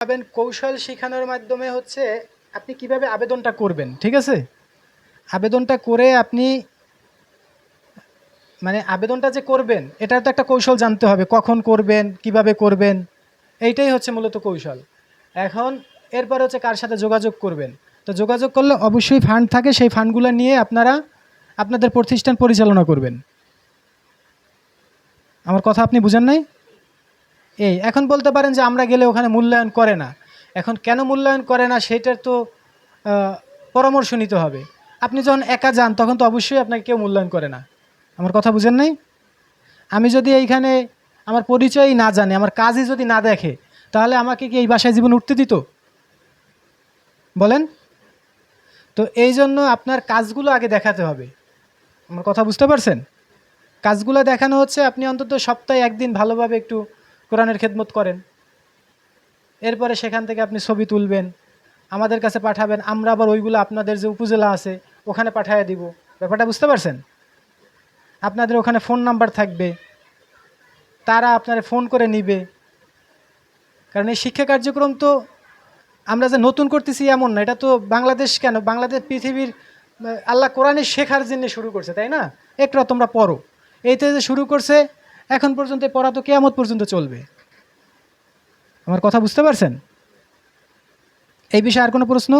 পাবেন কৌশল শেখানোর মাধ্যমে হচ্ছে আপনি কিভাবে আবেদনটা করবেন, ঠিক আছে? আবেদনটা করে আপনি মানে আবেদনটা যে করবেন এটার তো একটা কৌশল জানতে হবে, কখন করবেন, কিভাবে করবেন, এইটাই হচ্ছে মূলত কৌশল। এখন এরপর হচ্ছে কার সাথে যোগাযোগ করবেন। তো যোগাযোগ করলে অবশ্যই ফান্ড থাকে, সেই ফান্ডগুলো নিয়ে আপনারা আপনাদের প্রতিষ্ঠান পরিচালনা করবেন। আমার কথা আপনি বুঝেন নাই? এই এখন বলতে পারেন যে আমরা গেলে ওখানে মূল্যায়ন করে না। এখন কেন মূল্যায়ন করে না সেটার তো পরামর্শ নিতে হবে। আপনি যখন একা যান তখন তো অবশ্যই আপনাকে কেউ মূল্যায়ন করে না। আমার কথা বুঝেন নাই? আমি যদি এইখানে আমার পরিচয়ই না জানে, আমার কাজই যদি না দেখে, তাহলে আমাকে কি এই বাসায় জীবন উঠতে দিত? বলেন। তো এই জন্য আপনার কাজগুলো আগে দেখাতে হবে। আমার কথা বুঝতে পারছেন? কাজগুলো দেখানো হচ্ছে আপনি অন্তত সপ্তাহে একদিন ভালোভাবে একটু কোরআনের খেদমত করেন, এরপরে সেখান থেকে আপনি ছবি তুলবেন, আমাদের কাছে পাঠাবেন, আমরা আবার ওইগুলো আপনাদের যে উপজেলা আছে ওখানে পাঠিয়ে দিব। ব্যাপারটা বুঝতে পারছেন? আপনাদের ওখানে ফোন নাম্বার থাকবে, তারা আপনারা ফোন করে নিবে। কারণ এই শিক্ষা কার্যক্রম তো আমরা যে নতুন করতেছি এমন না, এটা তো বাংলাদেশ কেন, বাংলাদেশ পৃথিবীর আল্লাহ কোরআনে শেখার জন্য শুরু করছে, তাই না? একটু তোমরা পড়ো, এইতে যে শুরু করছে, এখন পর্যন্ত পড়া তো কিয়ামত পর্যন্ত চলবে। আমার কথা বুঝতে পারছেন? এই বিষয়ে আর কোনো প্রশ্ন?